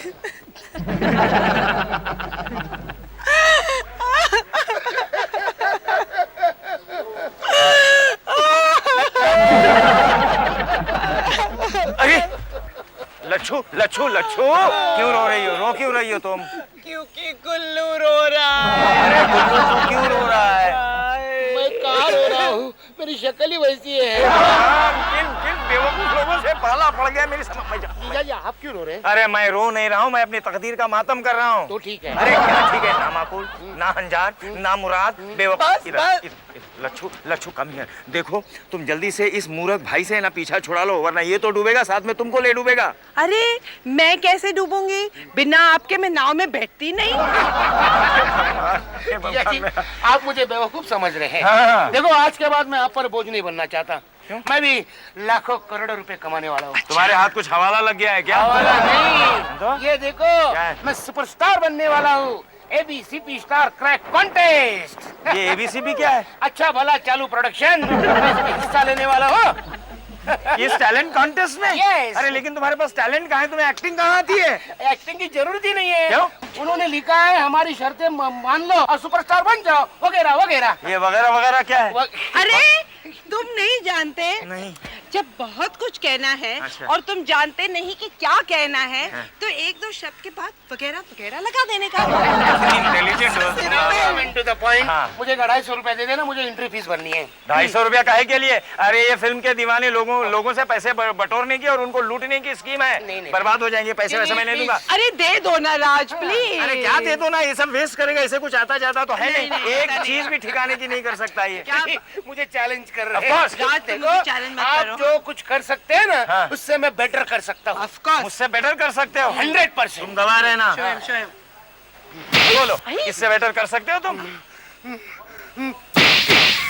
अरे लच्छू लच्छू लच्छू, क्यों रो रही हो? रो क्यों रही हो तुम? क्योंकि गुल्लू रो रहा है। अरे गुल्लू तू क्यों रो रहा है? मैं कहाँ रो रहा हूँ, मेरी शक्ल ही वैसी है। किन बेवकूफ लोगों से पाला पड़ गया मेरी समझ में। जीजा जी आप क्यों रो रहे हैं? अरे मैं रो नहीं रहा हूँ, मैं अपनी तकदीर का मातम कर रहा हूँ। तो ठीक है। अरे क्या ठीक है? ना माकूल, ना अनजान, ना मुराद, बेवकूफ। लच्छू लच्छू कम है। देखो तुम जल्दी से इस मूर्ख भाई से ना पीछा छुड़ा लो, वरना ये तो डूबेगा, साथ में तुमको ले डूबेगा। अरे मैं कैसे डूबूंगी? बिना आपके मैं नाव में बैठती नहीं। जीजा जी आप मुझे बेवकूफ समझ रहे हैं। हाँ। देखो आज के बाद मैं आप पर बोझ नहीं बनना चाहता। मैं भी लाखों करोड़ों रुपए कमाने वाला हूँ। तुम्हारे हाथ कुछ हवाला लग गया है क्या? हवाला नहीं, तो? ये देखो क्या है? मैं सुपरस्टार बनने वाला हूँ। ABCP star crack contest. ये ABCP क्या है? अच्छा भला चालू प्रोडक्शन, मैं हिस्सा लेने वाला हूँ। इस टैलेंट कॉन्टेस्ट में? Yes. अरे लेकिन तुम्हारे पास टैलेंट कहाँ है? तुम्हें एक्टिंग कहाँ आती है? एक्टिंग की जरूरत ही नहीं है। क्यों? उन्होंने लिखा है हमारी शर्तें मान लो और सुपरस्टार बन जाओ, वगैरह वगैरह। ये वगैरह वगैरह क्या है? अरे तुम नहीं जानते? नहीं। जब बहुत कुछ कहना है अच्छा। और तुम जानते नहीं कि क्या कहना है, हाँ। तो एक दो शब्द के बाद वगैरह वगैरह लगा देने का। इंटेलिजेंट हो तुम। To the point, हाँ। मुझे 250 रुपए दे देना, मुझे एंट्री फीस भरनी है। 250 रुपया काहे के लिए? अरे ये फिल्म के दीवाने लोगों से पैसे बटोरने की और उनको लूटने की स्कीम है। नहीं। बर्बाद हो जाएंगे पैसे, वैसे मैं नहीं दूंगा। अरे दे दो ना राज प्लीज। अरे क्या दे दो ना, ये सब वेस्ट करेगा, इसे कुछ आता जाता तो है नहीं, नहीं। नहीं, एक ऐसा चीज नहीं। भी ठिकाने की नहीं कर सकता ये। क्या? मुझे चैलेंज कर Of रहे course. राज, तुम देखो, मुझे challenge मत आप करो। जो कुछ कर सकते हैं ना, हाँ। उससे मैं बेटर कर सकता हूँ। Of course. मुझसे बेटर कर सकते हो? 100%। तुम गवाह रहे ना। स्वयं स्वयं। बोलो, इससे बेटर कर सकते हो तुम?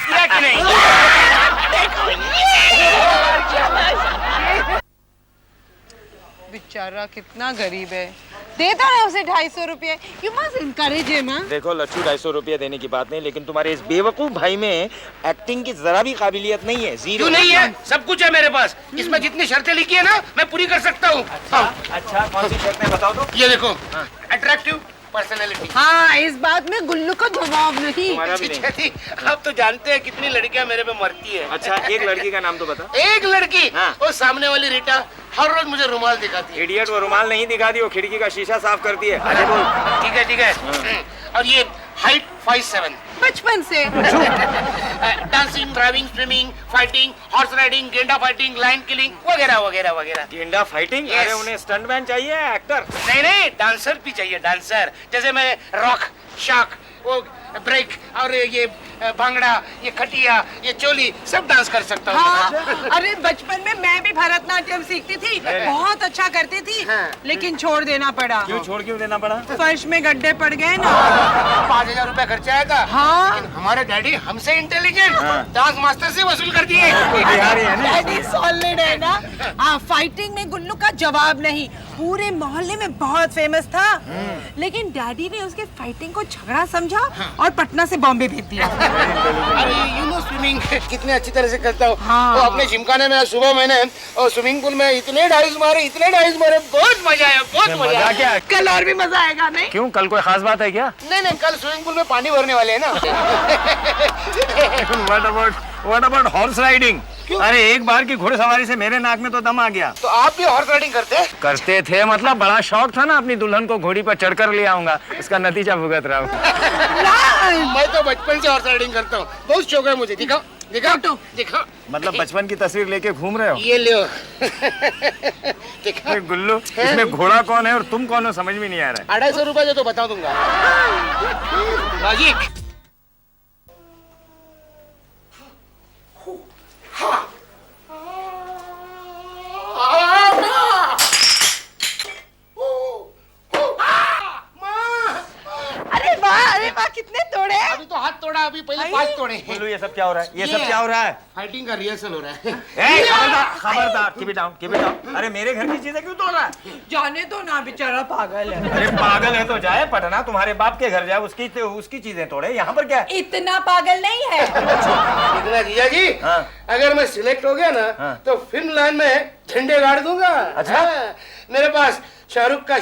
किया कि नहीं? बेचारा कितना गरीब है। दे दो ना उसे 250 रुपये। You must encourage him. देखो लच्छू, 250 रुपया देने की बात नहीं, लेकिन तुम्हारे इस बेवकूफ भाई में एक्टिंग की जरा भी काबिलियत नहीं है। जीरो। क्यों नहीं है? सब कुछ है मेरे पास। इसमें जितनी शर्तें लिखी है ना, मैं पूरी कर सकता हूँ। अच्छा कौन सी शर्तें बताओ तो? ये देखो, अट्रैक्टिव पर्सनैलिटी। हाँ, इस बात में गुल्लू का जवाब नहीं। तुम्हारा भी नहीं। आप तो जानते हैं कितनी लड़कियां मेरे पे मरती है। अच्छा एक लड़की का नाम तो बता। एक लड़की, हाँ। वो सामने वाली रीटा, हर रोज मुझे रुमाल दिखाती है। इडियट, वो रुमाल नहीं दिखाती, वो खिड़की का शीशा साफ करती है। अरे बोल। ठीक है ठीक है। और ये हाइट 5'7", बचपन से। Dancing, driving, swimming, fighting, horse riding, गेंडा फाइटिंग, लाइन किलिंग, वगैरह वगैरह वगैरह। गेंडा फाइटिंग? Yes. अरे उन्हें स्टंटमैन चाहिए, एक्टर? नहीं, डांसर भी चाहिए, डांसर। जैसे मैं रॉक, शाक, वो ब्रेक और ये भांगड़ा, ये खटिया, ये चोली, सब डांस कर सकता हूँ। हाँ, अरे बचपन में मैं भी भरतनाट्यम सीखती थी, बहुत अच्छा करती थी, हाँ। लेकिन छोड़ देना पड़ा। क्यों देना पड़ा? फर्श में गड्ढे पड़ गए ना। 5,000 रुपए खर्चा आएगा। हाँ। लेकिन हमारे डैडी हमसे इंटेलिजेंट, डांस मास्टर से वसूल कर दिए। बिहारी है ना? डैडी सॉलिड है ना। हाँ, फाइटिंग में गुल्लू का जवाब नहीं। पूरे मोहल्ले में बहुत फेमस था, लेकिन डैडी ने उसके फाइटिंग को झगड़ा समझा और पटना से बॉम्बे भेज दिया। अरे यू नो स्विमिंग कितने अच्छी तरह से करता हूँ। हाँ। तो अपने जिमखाने में सुबह मैंने और स्विमिंग पूल में इतने डाइव मारे, बहुत मजा आया, बहुत मजा आया। क्या? कल और भी मजा आएगा नहीं? क्यों, कल कोई खास बात है क्या? नहीं, कल स्विमिंग पूल में पानी भरने वाले हैं ना। What about horse riding? अरे एक बार की घुड़सवारी से मेरे नाक में तो दम आ गया। तो आप भी हॉर्स राइडिंग करते हैं? करते थे, मतलब बड़ा शौक था ना, अपनी दुल्हन को घोड़ी पर चढ़कर ले आऊंगा, इसका नतीजा भुगत रहा हूँ। मैं तो बचपन से हॉर्स राइडिंग करता हूँ, बहुत शौक है मुझे। दिखाओ दिखाओ। मतलब बचपन की तस्वीर लेके घूम रहे हो? ये लो। अरे गुल्लू, इसमें घोड़ा कौन है और तुम कौन हो, समझ में नहीं आ रहा है। 250 रुपए दे तो बता दूंगा। बाजी। अरे वाह, कितने तोड़े? अभी तो हाथ तोड़ा, अभी पहले 5 तोड़े। गुल्लू ये सब क्या हो रहा है? ये सब क्या हो रहा है? फाइटिंग का रिहर्सल हो रहा है। खबरदार, कीप इट डाउन। अरे मेरे घर की चीजें क्यों तोड़ रहा है? जाने दो ना, बेचारा पागल है। अरे पागल है तो जाए पटना, तुम्हारे बाप के घर जाए, उसकी चीजें तोड़े, यहाँ पर क्या है? इतना पागल नहीं है। देखना जीजा जी, हाँ। अगर मैं सिलेक्ट हो गया ना, हाँ। तो फिल्म लाइन में झंडे गाड़ दूंगा। अच्छा। हाँ, मेरे पास शाहरुख का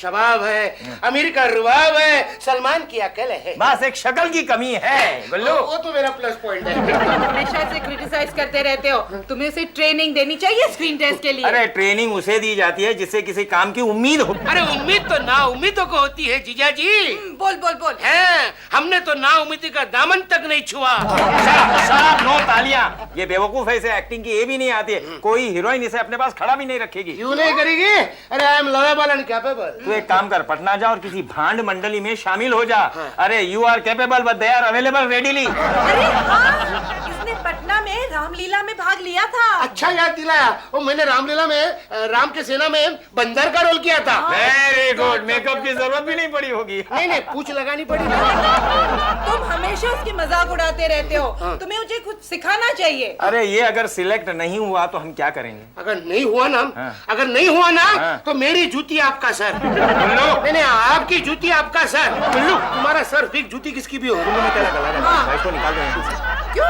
शबाब है, आमिर का रुबाब है, सलमान की अकल है। बस एक शक्ल की कमी है गुल्लू। वो तो मेरा प्लस पॉइंट है। हमेशा से क्रिटिसाइज करते रहते हो। तुम्हें उसे ट्रेनिंग देनी चाहिए स्क्रीन टेस्ट के लिए। अरे ट्रेनिंग उसे दी जाती है जिससे किसी काम की उम्मीद हो। अरे उम्मीद तो ना उम्मीदों को होती है जीजा जी। बोल बोल बोल। हैं, हमने तो ना उम्मीदी का दामन तक नहीं छुआ। साहब नो तालियां। ये बेवकूफ है, इसे एक्टिंग की ये भी नहीं आती है। कोई हीरोइन इसे अपने पास खड़ा भी नहीं रखेगी। क्यों नहीं करेगी? अरे I am lovable and capable. तू एक काम कर, पटना जा और किसी भांड मंडली में शामिल हो जा। अरे you are capable but they are available readily. अरे हाँ, इसने पटना में रामलीला में भाग लिया था। अच्छा याद दिलाया। वो मैंने रामलीला में राम के सेना में बंदर का रोल किया था। वेरी गुड, मेकअप की जरूरत भी नहीं पड़ी होगी। नहीं नहीं, पूछ लगानी पड़ी। तुम हमेशा उसकी मजाक उड़ाते रहते हो। तुम्हें मुझे कुछ सिखाना चाहिए। अरे ये अगर सिलेक्ट नहीं हुआ तो हम क्या करेंगे? अगर नहीं हुआ ना, अगर नहीं हुआ ना तो मेरी जूती आपका सर। नहीं नहीं, आपकी जूती आपका सर। तुम्हारा सर फिक, जूती किसकी भी हो। निकाल दो। क्यों?